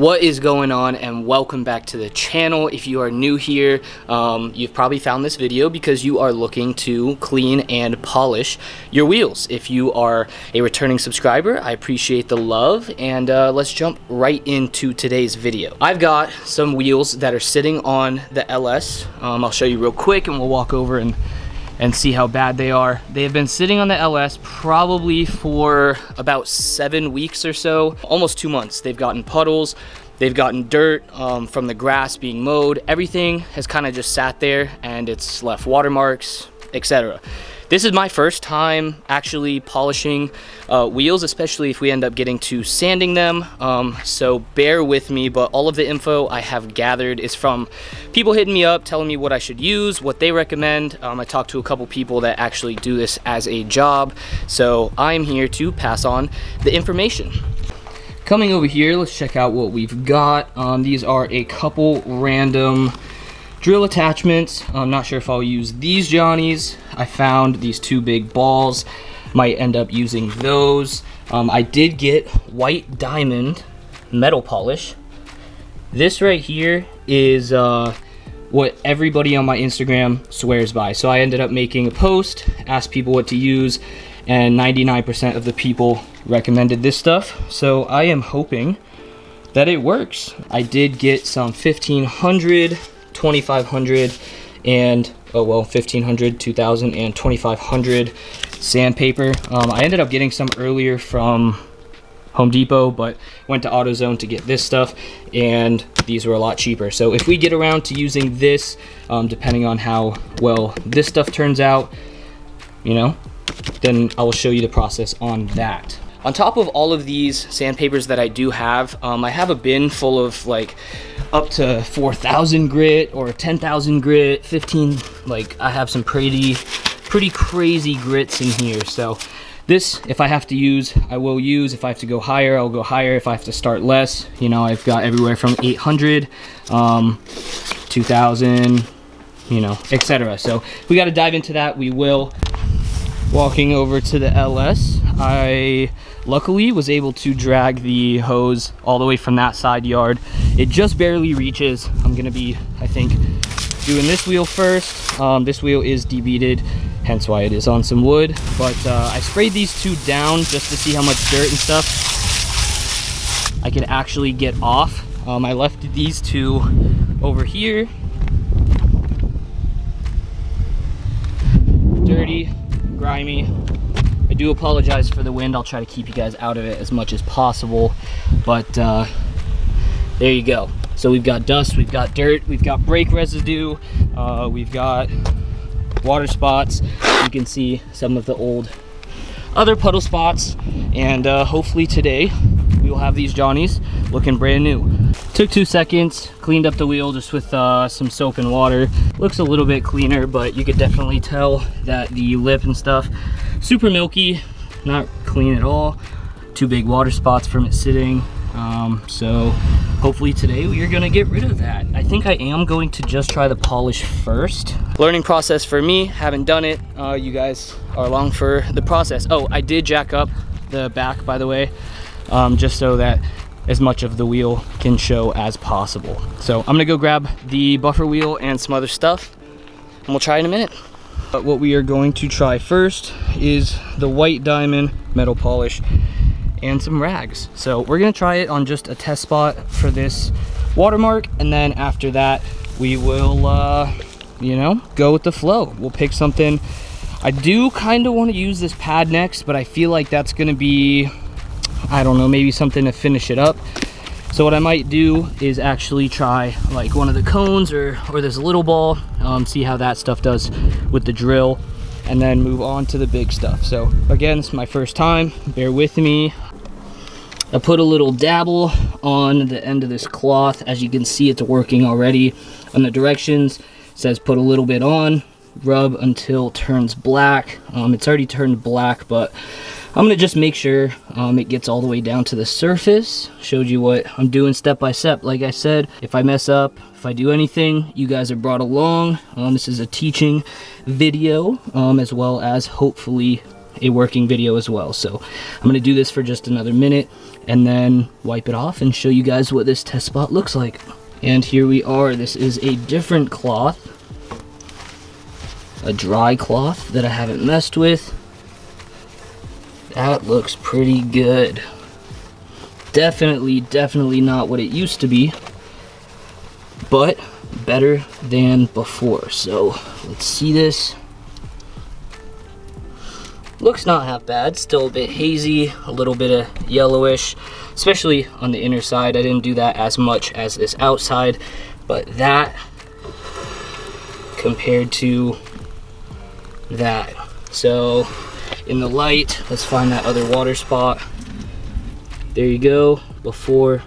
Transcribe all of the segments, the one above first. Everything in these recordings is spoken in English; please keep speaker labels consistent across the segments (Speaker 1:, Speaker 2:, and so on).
Speaker 1: What is going on, and welcome back to the channel. If you are new here, you've probably found this video because you are looking to clean and polish your wheels. If you are a returning subscriber, I appreciate the love, and let's jump right into today's video. I've got some wheels that are sitting on the LS. I'll show you real quick and we'll walk over and see how bad they are. They have been sitting on the LS probably for about 7 weeks or so, almost 2 months. They've gotten puddles, they've gotten dirt from the grass being mowed. Everything has kind of just sat there and it's left watermarks, etc. This is my first time actually polishing wheels, especially if we end up getting to sanding them. So bear with me, but all of the info I have gathered is from people hitting me up, telling me what I should use, what they recommend. I talked to a couple people that actually do this as a job, so I'm here to pass on the information. Coming over here, let's check out what we've got. These are a couple random drill attachments. I'm not sure if I'll use these Johnnies. I found these two big balls, might end up using those. I did get white diamond metal polish. This right here is what everybody on my Instagram swears by. So I ended up making a post, asked people what to use, and 99% of the people recommended this stuff. So I am hoping that it works. I did get some 1500, 2500, and 1500, 2000, and 2500 sandpaper. I ended up getting some earlier from Home Depot, but went to AutoZone to get this stuff, and these were a lot cheaper. So if we get around to using this, depending on how well this stuff turns out, you know, then I will show you the process on that. On top of all of these sandpapers that I do have, I have a bin full of like up to 4,000 grit or 10,000 grit, 15, like I have some pretty crazy grits in here. So this, if I have to use, I will use. If I have to go higher, I'll go higher. If I have to start less, you know, I've got everywhere from 800, 2,000, you know, etc. So we got to dive into that. We will. Walking over to the LS, I luckily was able to drag the hose all the way from that side yard. It just barely reaches. I'm gonna be, I think, doing this wheel first. This wheel is debeaded, hence why it is on some wood. But I sprayed these two down just to see how much dirt and stuff I could actually get off. I left these two over here. Dirty, grimy. I do apologize for the wind. I'll try to keep you guys out of it as much as possible, but there you go. So we've got dust, we've got dirt, we've got brake residue, we've got water spots. You can see some of the old other puddle spots, and hopefully today we will have these Johnnies looking brand new. Took 2 seconds, cleaned up the wheel just with some soap and water. Looks a little bit cleaner, but you could definitely tell that the lip and stuff, super milky, not clean at all. 2 big water spots from it sitting. So hopefully today we are gonna get rid of that. I think I am going to just try the polish first. Learning process for me, haven't done it. You guys are along for the process. Oh, I did jack up the back, by the way, just so that as much of the wheel can show as possible. So I'm gonna go grab the buffer wheel and some other stuff, and we'll try in a minute. But what we are going to try first is the white diamond metal polish and some rags. So we're gonna try it on just a test spot for this watermark, and then after that we will you know, go with the flow. We'll pick something. I do kind of want to use this pad next, but I feel like that's gonna be, I don't know, maybe something to finish it up. So what I might do is actually try like one of the cones or this little ball, see how that stuff does with the drill, and then move on to the big stuff. So again, it's my first time, bear with me. I put a little dabble on the end of this cloth. As you can see, it's working already. On the directions, it says put a little bit on, rub until it turns black. It's already turned black, but I'm gonna just make sure it gets all the way down to the surface. Showed you what I'm doing step by step. Like I said, if I mess up, if I do anything, you guys are brought along. This is a teaching video, as well as hopefully a working video as well. So I'm gonna do this for just another minute, and then wipe it off and show you guys what this test spot looks like. And here we are. This is a different cloth, a dry cloth that I haven't messed with. That looks pretty good. Definitely not what it used to be, but better than before. So let's see this. Looks not half bad, still a bit hazy, a little bit of yellowish, especially on the inner side. I didn't do that as much as this outside, but that compared to that. So in the light, let's find that other water spot. There you go, before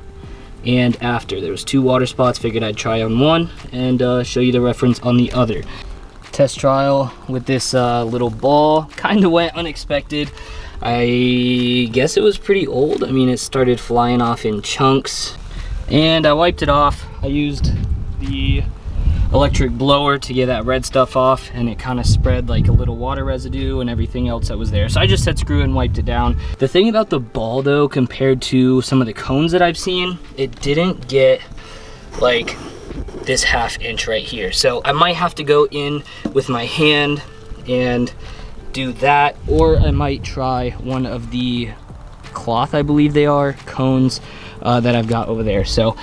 Speaker 1: and after. There was 2 water spots, figured I'd try on one and show you the reference on the other. Test trial with this little ball kind of went unexpected. I guess it was pretty old. I mean, it started flying off in chunks, and I wiped it off. I used the electric blower to get that red stuff off, and it kind of spread like a little water residue and everything else that was there. So I just set screw and wiped it down. The thing about the ball though, compared to some of the cones that I've seen, it didn't get like this 1/2 inch right here. So I might have to go in with my hand and do that, or I might try one of the cloth, I believe they are, cones that I've got over there. So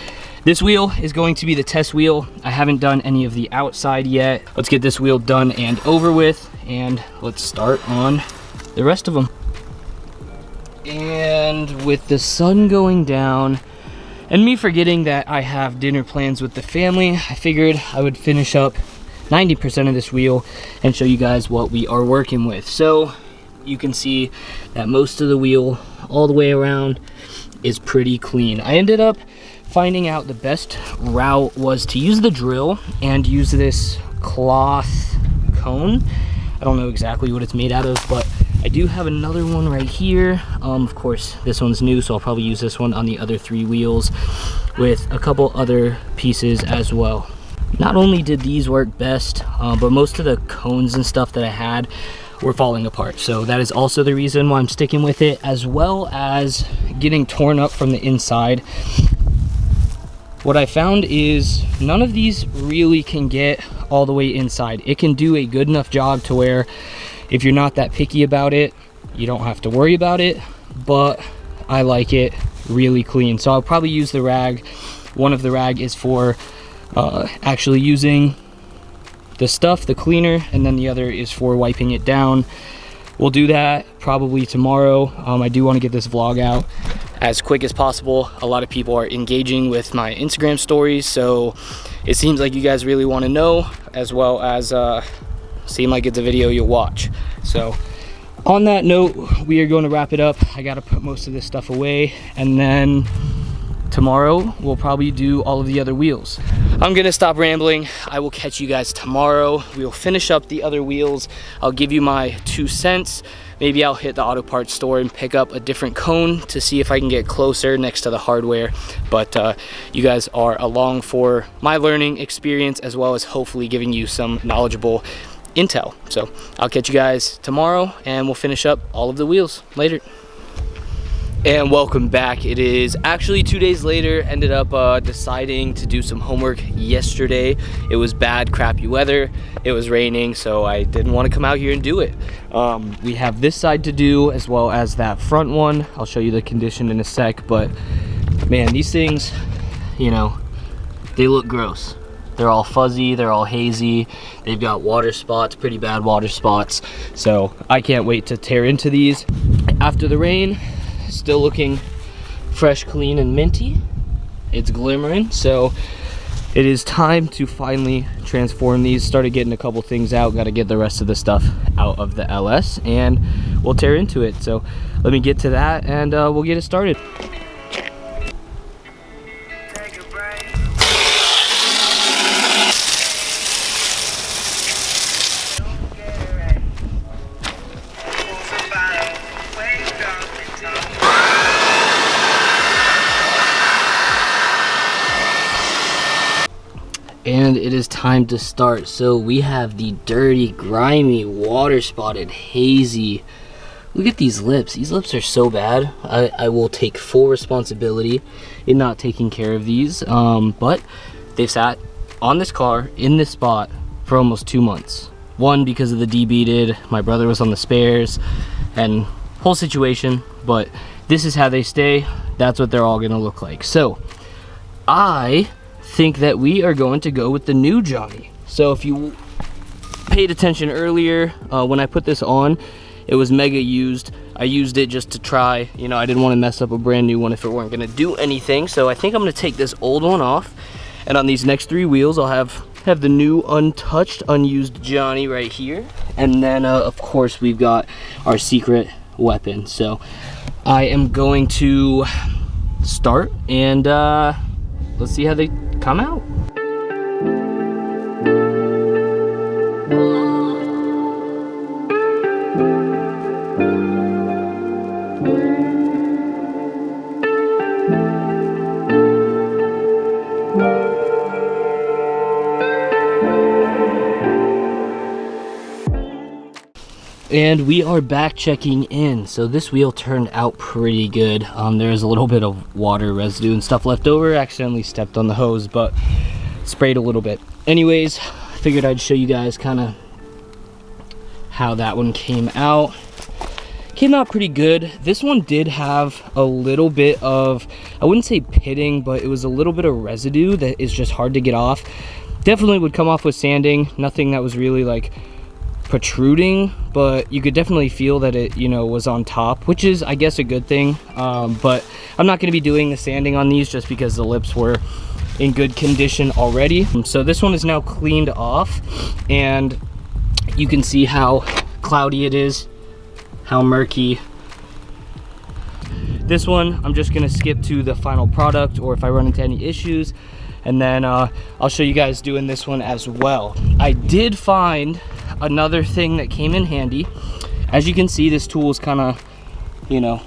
Speaker 1: this wheel is going to be the test wheel. I haven't done any of the outside yet. Let's get this wheel done and over with, and let's start on the rest of them. And with the sun going down, and me forgetting that I have dinner plans with the family, I figured I would finish up 90% of this wheel and show you guys what we are working with. So you can see that most of the wheel all the way around is pretty clean. I ended up finding out the best route was to use the drill and use this cloth cone. I don't know exactly what it's made out of, but I do have another one right here. Of course, this one's new, so I'll probably use this one on the other 3 wheels with a couple other pieces as well. Not only did these work best, but most of the cones and stuff that I had were falling apart. So that is also the reason why I'm sticking with it, as well as getting torn up from the inside. What I found is none of these really can get all the way inside. It can do a good enough job to where if you're not that picky about it, you don't have to worry about it, but I like it really clean. So I'll probably use the rag. One of the rag is for actually using the stuff, the cleaner, and then the other is for wiping it down. We'll do that probably tomorrow. I do want to get this vlog out as quick as possible. A lot of people are engaging with my Instagram stories, so it seems like you guys really want to know, as well as seem like it's a video you'll watch. So on that note, we are going to wrap it up. I got to put most of this stuff away, and then tomorrow we'll probably do all of the other wheels. I'm gonna stop rambling. I will catch you guys tomorrow. We'll finish up the other wheels. I'll give you my 2 cents. Maybe I'll hit the auto parts store and pick up a different cone to see if I can get closer next to the hardware. But you guys are along for my learning experience, as well as hopefully giving you some knowledgeable intel. So I'll catch you guys tomorrow, and we'll finish up all of the wheels later. And welcome back. It is actually 2 days later. Ended up deciding to do some homework yesterday. It was bad, crappy weather. It was raining, so I didn't want to come out here and do it. We have this side to do, as well as that front one. I'll show you the condition in a sec, but man, these things, you know, they look gross. They're all fuzzy, they're all hazy. They've got water spots, pretty bad water spots. So I can't wait to tear into these. After the rain, still looking fresh, clean, and minty. It's glimmering, so it is time to finally transform these. Started getting a couple things out, got to get the rest of the stuff out of the LS, and we'll tear into it. So let me get to that, and we'll get it started. And it is time to start. So we have the dirty, grimy, water spotted, hazy Look at these lips. These lips are so bad. I will take full responsibility in not taking care of these. But they've sat on this car in this spot for almost 2 months. One, because of the debeaded, my brother was on the spares, and whole situation. But this is how they stay. That's what they're all gonna look like. So I think that we are going to go with the new Johnny. So if you paid attention earlier, when I put this on, it was mega used. I used it just to try, you know, I didn't want to mess up a brand new one if it weren't gonna do anything. So I think I'm gonna take this old one off, and on these next 3 wheels I'll have the new untouched, unused Johnny right here. And then of course we've got our secret weapon. So I am going to start, and let's see how they come out. And we are back checking in. So this wheel turned out pretty good. There's a little bit of water residue and stuff left over. Accidentally stepped on the hose, but sprayed a little bit. Anyways, figured I'd show you guys kind of how that one came out. Came out pretty good. This one did have a little bit of, I wouldn't say pitting, but it was a little bit of residue that is just hard to get off. Definitely would come off with sanding. Nothing that was really like protruding, but you could definitely feel that it, you know, was on top, which is, I guess, a good thing. But I'm not going to be doing the sanding on these just because the lips were in good condition already. So this one is now cleaned off, and you can see how cloudy it is, how murky. This one I'm just gonna skip to the final product, or if I run into any issues, and then I'll show you guys doing this one as well. I did find another thing that came in handy. As you can see, this tool is kind of, you know,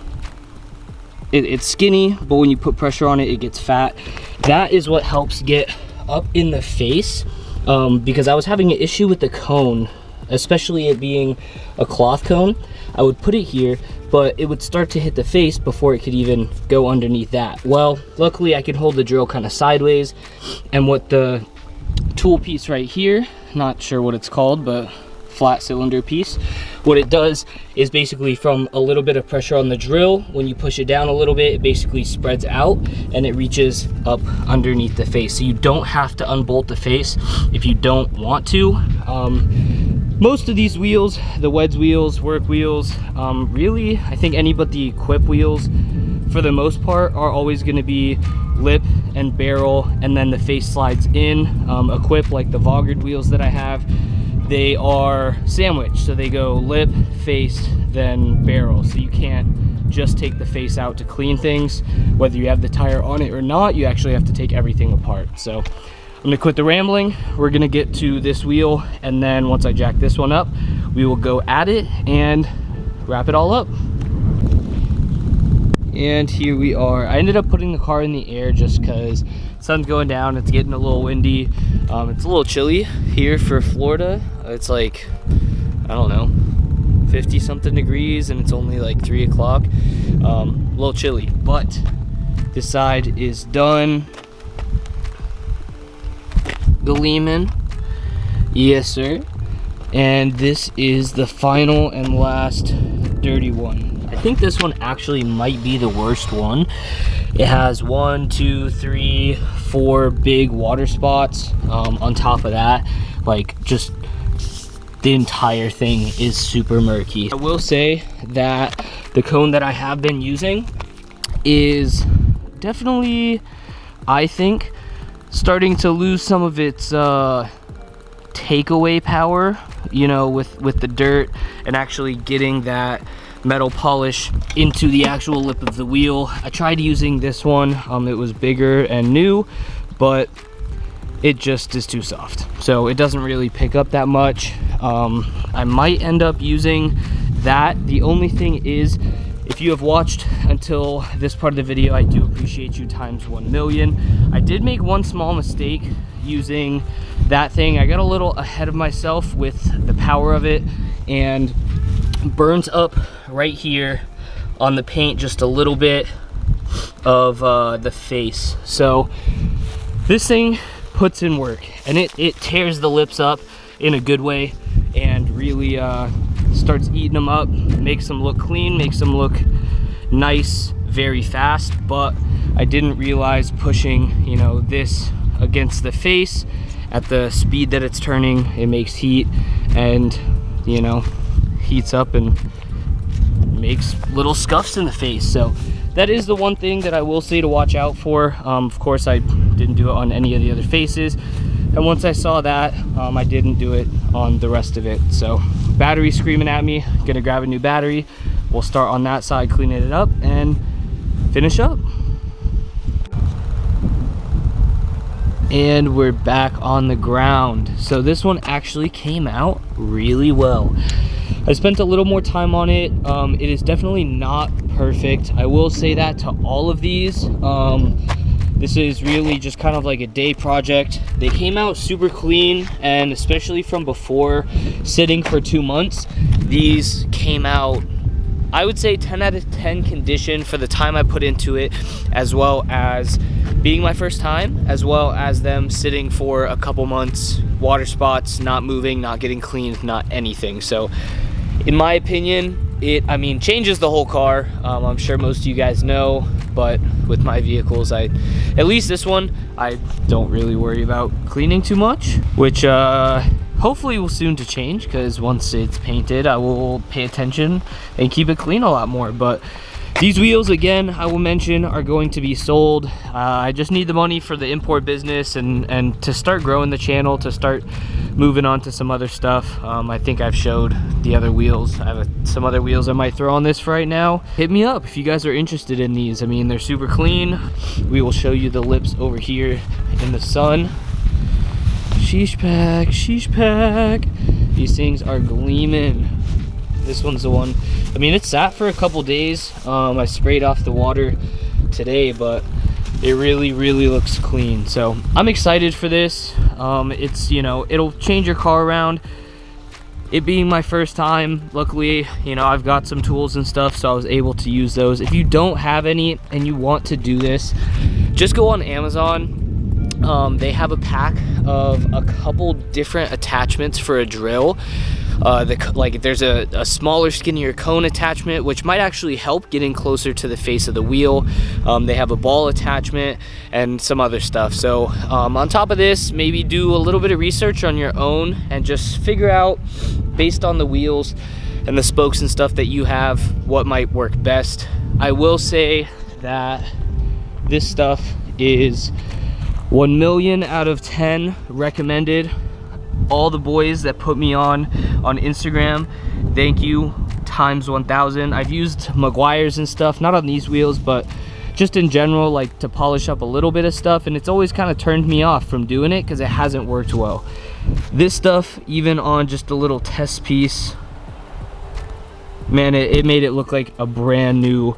Speaker 1: it's skinny, but when you put pressure on it, it gets fat. That is what helps get up in the face, because I was having an issue with the cone, especially it being a cloth cone. I would put it here, but it would start to hit the face before it could even go underneath that. Well, luckily I could hold the drill kind of sideways, and what the tool piece right here, not sure what it's called, but flat cylinder piece, what it does is basically from a little bit of pressure on the drill, when you push it down a little bit, it basically spreads out and it reaches up underneath the face. So you don't have to unbolt the face if you don't want to. Most of these wheels, the WEDS wheels, work wheels, really, I think any but the Equip wheels, for the most part, are always going to be lip and barrel, and then the face slides in. Equip, like the Vaughard wheels that I have, they are sandwiched, so they go lip, face, then barrel. So you can't just take the face out to clean things. Whether you have the tire on it or not, you actually have to take everything apart. So I'm gonna quit the rambling. We're gonna get to this wheel, and then once I jack this one up, we will go at it and wrap it all up. And here we are. I ended up putting the car in the air just because sun's going down, it's getting a little windy. It's a little chilly here for Florida. It's like, I don't know, 50 something degrees, and it's only like 3 o'clock. A little chilly, but this side is done. Gleaming, yes sir. And this is the final and last dirty one. I think this one actually might be the worst one. It has 1, 2, 3, 4 big water spots. On top of that, like, just the entire thing is super murky. I will say that the cone that I have been using is definitely, I think, starting to lose some of its takeaway power, you know, with the dirt and actually getting that metal polish into the actual lip of the wheel. I tried using this one. It was bigger and new, but it just is too soft, so it doesn't really pick up that much. I might end up using that. The only thing is, if you have watched until this part of the video, I do appreciate you times 1,000,000. I did make one small mistake using that thing. I got a little ahead of myself with the power of it, and burnt up right here on the paint, just a little bit of the face. So this thing puts in work, and it tears the lips up in a good way, and really starts eating them up, makes them look clean, makes them look nice very fast. But I didn't realize pushing, you know, this against the face at the speed that it's turning, it makes heat, and, you know, heats up and makes little scuffs in the face. So that is the one thing that I will say to watch out for. Of course, I didn't do it on any of the other faces, and once I saw that, I didn't do it on the rest of it. So battery screaming at me, gonna grab a new battery. We'll start on that side, cleaning it up, and finish up. And we're back on the ground. So this one actually came out really well. I spent a little more time on it. It is definitely not perfect. I will say that to all of these. This is really just kind of like a day project. They came out super clean, and especially from before sitting for 2 months, these came out, I would say 10 out of 10 condition for the time I put into it, as well as being my first time, as well as them sitting for a couple months, water spots, not moving, not getting cleaned, not anything. So in my opinion, it, I mean, changes the whole car. I'm sure most of you guys know, but with my vehicles, at least this one, I don't really worry about cleaning too much, which hopefully will soon to change, because once it's painted, I will pay attention and keep it clean a lot more. But these wheels, again, I will mention, are going to be sold. I just need the money for the import business and to start growing the channel, to start moving on to some other stuff. I think I've showed the other wheels. I have some other wheels I might throw on this for right now. Hit me up if you guys are interested in these. I mean, they're super clean. We will show you the lips over here in the sun. Sheesh pack, sheesh pack. These things are gleaming. This one's the one. I mean, it sat for a couple days. I sprayed off the water today, but it really looks clean. So I'm excited for this. It's, you know, it'll change your car around. It being my first time, luckily, you know, I've got some tools and stuff, so I was able to use those. If you don't have any and you want to do this, just go on Amazon. They have a pack of a couple different attachments for a drill. Like there's a smaller, skinnier cone attachment, which might actually help getting closer to the face of the wheel. They have a ball attachment and some other stuff. So on top of this, maybe do a little bit of research on your own and just figure out, based on the wheels and the spokes and stuff that you have, what might work best. I will say that this stuff is 1 million out of 10 recommended. All the boys that put me on Instagram, thank you times 1,000. I've used Meguiar's and stuff, not on these wheels, but just in general, like to polish up a little bit of stuff, and it's always kind of turned me off from doing it because it hasn't worked well. This stuff, even on just a little test piece, man, it made it look like a brand new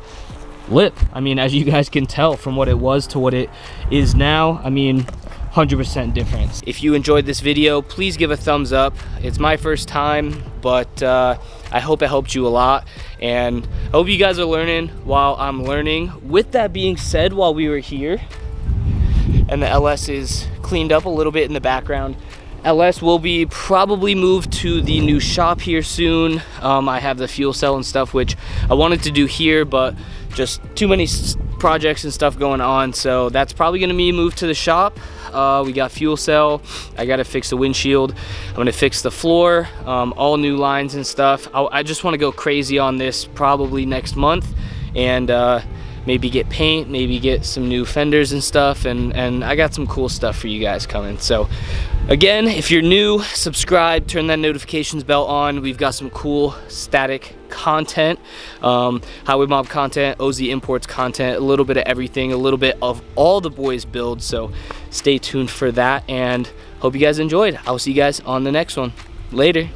Speaker 1: lip. I mean, as you guys can tell from what it was to what it is now, I mean, 100% difference. If you enjoyed this video, please give a thumbs up. It's my first time, but I hope it helped you a lot, and I hope you guys are learning while I'm learning. With that being said, while we were here, and the LS is cleaned up a little bit in the background, LS will be probably moved to the new shop here soon. I have the fuel cell and stuff, which I wanted to do here, but just too many projects and stuff going on, so that's probably gonna be moved to the shop. We got fuel cell. I gotta fix the windshield. I'm gonna fix the floor, all new lines and stuff. I just want to go crazy on this probably next month, and maybe get paint, maybe get some new fenders and stuff, and I got some cool stuff for you guys coming. So again, if you're new, subscribe, turn that notifications bell on. We've got some cool static content, Highway Mob content, OZ Imports content, a little bit of everything, a little bit of all the boys builds. So stay tuned for that, and hope you guys enjoyed. I'll see you guys on the next one. Later.